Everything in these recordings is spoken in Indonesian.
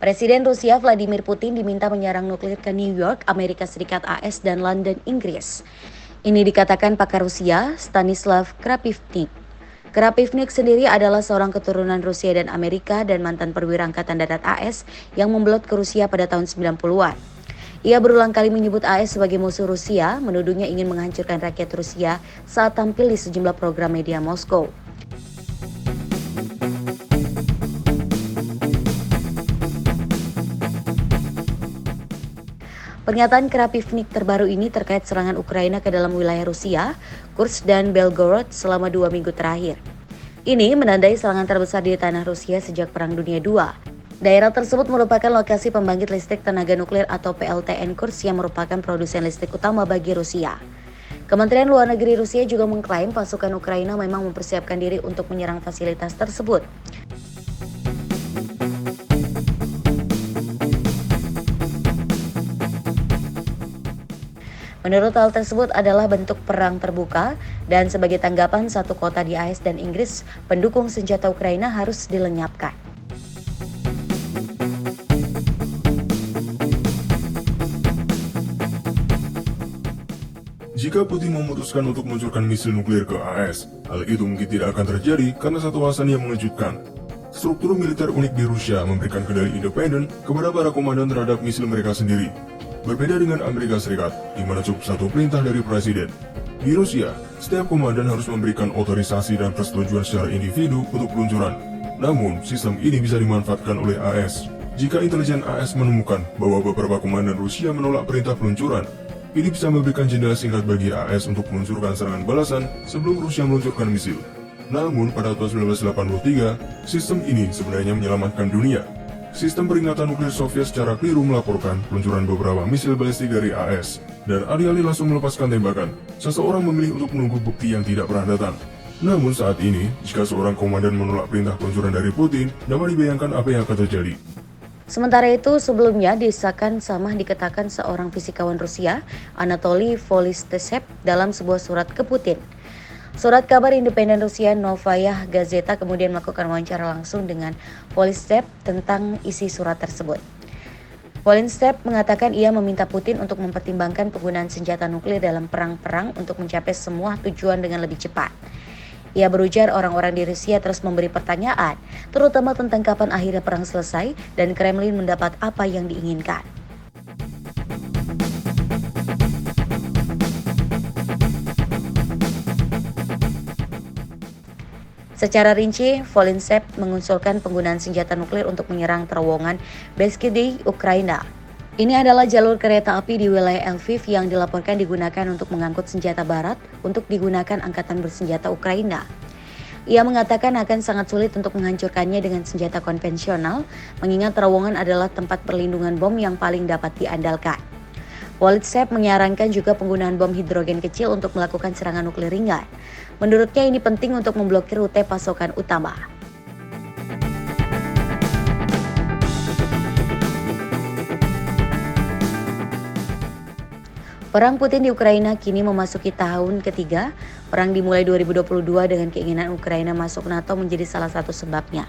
Presiden Rusia Vladimir Putin diminta menyerang nuklir ke New York, Amerika Serikat AS, dan London, Inggris. Ini dikatakan pakar Rusia, Stanislav Krapivnik. Krapivnik sendiri adalah seorang keturunan Rusia dan Amerika dan mantan perwira Angkatan Darat AS yang membelot ke Rusia pada tahun 90-an. Ia berulang kali menyebut AS sebagai musuh Rusia, menuduhnya ingin menghancurkan rakyat Rusia saat tampil di sejumlah program media Moskow. Pernyataan Krapivnik terbaru ini terkait serangan Ukraina ke dalam wilayah Rusia, Kursk dan Belgorod selama 2 minggu terakhir. Ini menandai serangan terbesar di tanah Rusia sejak Perang Dunia II. Daerah tersebut merupakan lokasi pembangkit listrik tenaga nuklir atau PLTN Kursk yang merupakan produsen listrik utama bagi Rusia. Kementerian Luar Negeri Rusia juga mengklaim pasukan Ukraina memang mempersiapkan diri untuk menyerang fasilitas tersebut. Menurut hal tersebut adalah bentuk perang terbuka dan sebagai tanggapan satu kota di AS dan Inggris, pendukung senjata Ukraina harus dilenyapkan. Jika Putin memutuskan untuk meluncurkan misil nuklir ke AS, hal itu mungkin tidak akan terjadi karena satu alasan yang mengejutkan. Struktur militer unik di Rusia memberikan kendali independen kepada para komandan terhadap misil mereka sendiri. Berbeda dengan Amerika Serikat, di mana cukup satu perintah dari presiden. Di Rusia, setiap komandan harus memberikan otorisasi dan persetujuan secara individu untuk peluncuran. Namun, sistem ini bisa dimanfaatkan oleh AS. Jika intelijen AS menemukan bahwa beberapa komandan Rusia menolak perintah peluncuran, ini bisa memberikan jendela singkat bagi AS untuk meluncurkan serangan balasan sebelum Rusia meluncurkan misil. Namun, pada tahun 1983, sistem ini sebenarnya menyelamatkan dunia. Sistem peringatan nuklir Soviet secara keliru melaporkan peluncuran beberapa misil balistik dari AS, dan alih-alih langsung melepaskan tembakan, seseorang memilih untuk menunggu bukti yang tidak pernah datang. Namun saat ini, jika seorang komandan menolak perintah peluncuran dari Putin, dapat dibayangkan apa yang akan terjadi. Sementara itu, sebelumnya desakan sama dikatakan seorang fisikawan Rusia, Anatoly Volystesev, dalam sebuah surat ke Putin. Surat kabar independen Rusia Novaya Gazeta kemudian melakukan wawancara langsung dengan Volystesev tentang isi surat tersebut. Volystesev mengatakan ia meminta Putin untuk mempertimbangkan penggunaan senjata nuklir dalam perang-perang untuk mencapai semua tujuan dengan lebih cepat. Ia berujar orang-orang di Rusia terus memberi pertanyaan, terutama tentang kapan akhirnya perang selesai dan Kremlin mendapat apa yang diinginkan. Secara rinci, Volystesev mengusulkan penggunaan senjata nuklir untuk menyerang terowongan Beskidi, Ukraina. Ini adalah jalur kereta api di wilayah Lviv yang dilaporkan digunakan untuk mengangkut senjata barat untuk digunakan angkatan bersenjata Ukraina. Ia mengatakan akan sangat sulit untuk menghancurkannya dengan senjata konvensional, mengingat terowongan adalah tempat perlindungan bom yang paling dapat diandalkan. Volystesev menyarankan juga penggunaan bom hidrogen kecil untuk melakukan serangan nuklir ringan. Menurutnya ini penting untuk memblokir rute pasokan utama. Perang Putin di Ukraina kini memasuki tahun ketiga. Perang dimulai 2022 dengan keinginan Ukraina masuk NATO menjadi salah satu sebabnya.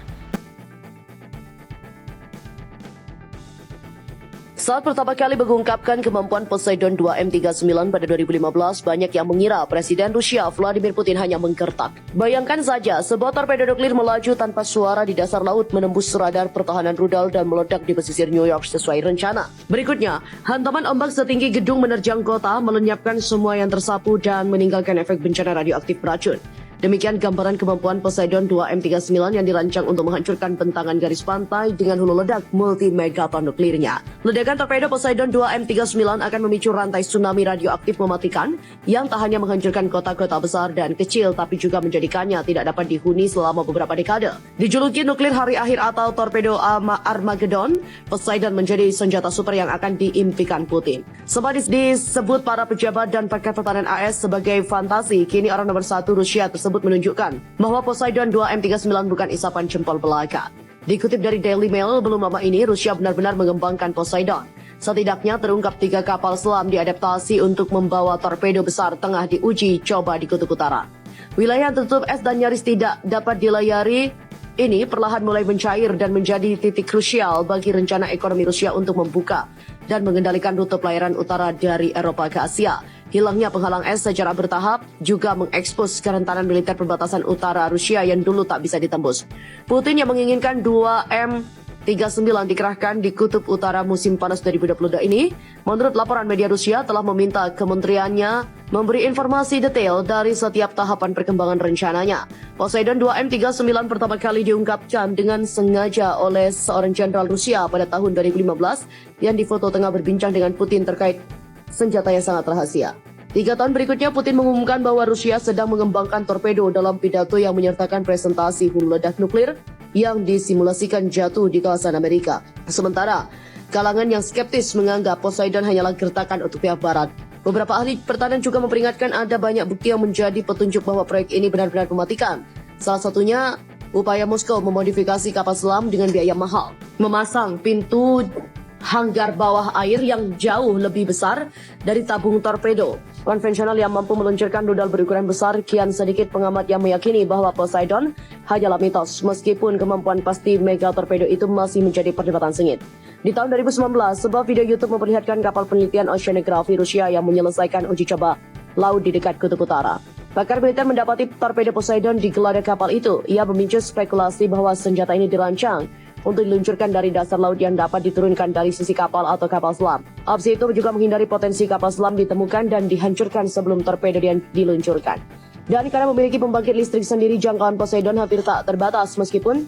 Saat pertama kali mengungkapkan kemampuan Poseidon 2 M39 pada 2015, banyak yang mengira Presiden Rusia Vladimir Putin hanya menggertak. Bayangkan saja, sebuah torpedo nuklir melaju tanpa suara di dasar laut menembus radar pertahanan rudal dan meledak di pesisir New York sesuai rencana. Berikutnya, hantaman ombak setinggi gedung menerjang kota, melenyapkan semua yang tersapu dan meninggalkan efek bencana radioaktif beracun. Demikian gambaran kemampuan Poseidon 2 M39 yang dirancang untuk menghancurkan bentangan garis pantai dengan hulu ledak multi-megaton nuklirnya. Ledakan torpedo Poseidon 2 M39 akan memicu rantai tsunami radioaktif mematikan yang tak hanya menghancurkan kota-kota besar dan kecil tapi juga menjadikannya tidak dapat dihuni selama beberapa dekade. Dijuluki nuklir hari akhir atau torpedo Armageddon, Poseidon menjadi senjata super yang akan diimpikan Putin. Sempat disebut para pejabat dan pakar pertahanan AS sebagai fantasi, kini orang nomor satu Rusia tersebut menunjukkan bahwa Poseidon 2 M39 bukan isapan jempol belaka. Dikutip dari Daily Mail, belum lama ini Rusia benar-benar mengembangkan Poseidon. Setidaknya terungkap 3 kapal selam diadaptasi untuk membawa torpedo besar tengah diuji coba di Kutub Utara. Wilayah yang tertutup es dan nyaris tidak dapat dilayari ini perlahan mulai mencair dan menjadi titik krusial bagi rencana ekonomi Rusia untuk membuka dan mengendalikan rute pelayaran utara dari Eropa ke Asia. Hilangnya penghalang es secara bertahap juga mengekspos kerentanan militer perbatasan utara Rusia yang dulu tak bisa ditembus. Putin yang menginginkan 2M39 dikerahkan di kutub utara musim panas 2022 ini, menurut laporan media Rusia telah meminta kementeriannya memberi informasi detail dari setiap tahapan perkembangan rencananya. Poseidon 2M39 pertama kali diungkapkan dengan sengaja oleh seorang jenderal Rusia pada tahun 2015 yang difoto tengah berbincang dengan Putin terkait senjata yang sangat rahasia. 3 tahun berikutnya, Putin mengumumkan bahwa Rusia sedang mengembangkan torpedo dalam pidato yang menyertakan presentasi hulu ledak nuklir yang disimulasikan jatuh di kawasan Amerika. Sementara, kalangan yang skeptis menganggap Poseidon hanyalah gertakan untuk pihak barat. Beberapa ahli pertahanan juga memperingatkan ada banyak bukti yang menjadi petunjuk bahwa proyek ini benar-benar mematikan. Salah satunya, upaya Moskow memodifikasi kapal selam dengan biaya mahal, memasang pintu hanggar bawah air yang jauh lebih besar dari tabung torpedo konvensional yang mampu meluncurkan rudal berukuran besar. Kian sedikit pengamat yang meyakini bahwa Poseidon hanyalah mitos, meskipun kemampuan pasti mega torpedo itu masih menjadi perdebatan sengit. Di tahun 2019, sebuah video YouTube memperlihatkan kapal penelitian oceanografi Rusia yang menyelesaikan uji coba laut di dekat kutub utara. Pakar militer mendapati torpedo Poseidon di geladak kapal itu. Ia memicu spekulasi bahwa senjata ini dirancang untuk diluncurkan dari dasar laut yang dapat diturunkan dari sisi kapal atau kapal selam. Opsi itu juga menghindari potensi kapal selam ditemukan dan dihancurkan sebelum torpedo diluncurkan. Dan karena memiliki pembangkit listrik sendiri, jangkauan Poseidon hampir tak terbatas meskipun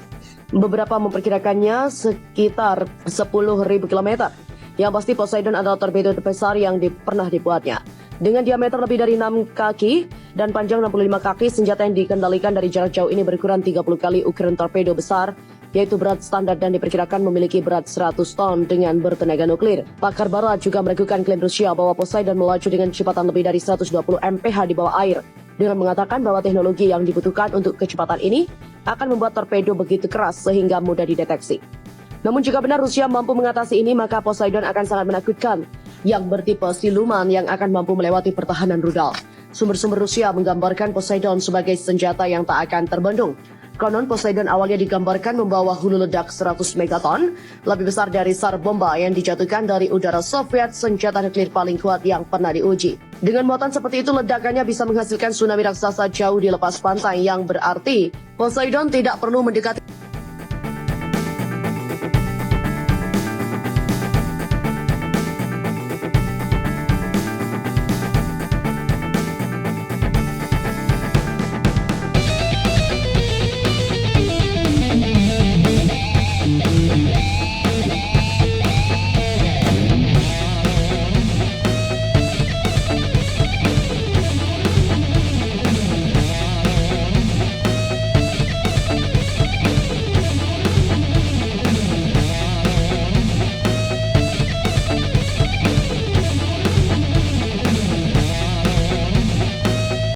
beberapa memperkirakannya sekitar 10.000 km. Yang pasti Poseidon adalah torpedo terbesar yang pernah dibuatnya. Dengan diameter lebih dari 6 kaki dan panjang 65 kaki, senjata yang dikendalikan dari jarak jauh ini berukuran 30 kali ukuran torpedo besar, yaitu berat standar dan diperkirakan memiliki berat 100 ton dengan bertenaga nuklir. Pakar barat juga meragukan klaim Rusia bahwa Poseidon melaju dengan kecepatan lebih dari 120 mph di bawah air, dengan mengatakan bahwa teknologi yang dibutuhkan untuk kecepatan ini akan membuat torpedo begitu keras sehingga mudah dideteksi. Namun jika benar Rusia mampu mengatasi ini, maka Poseidon akan sangat menakutkan, yang bertipe siluman yang akan mampu melewati pertahanan rudal. Sumber-sumber Rusia menggambarkan Poseidon sebagai senjata yang tak akan terbendung. Konon Poseidon awalnya digambarkan membawa hulu ledak 100 megaton, lebih besar dari SAR bomba yang dijatuhkan dari udara Soviet, senjata nuklir paling kuat yang pernah diuji. Dengan muatan seperti itu, ledakannya bisa menghasilkan tsunami raksasa jauh di lepas pantai, yang berarti Poseidon tidak perlu mendekati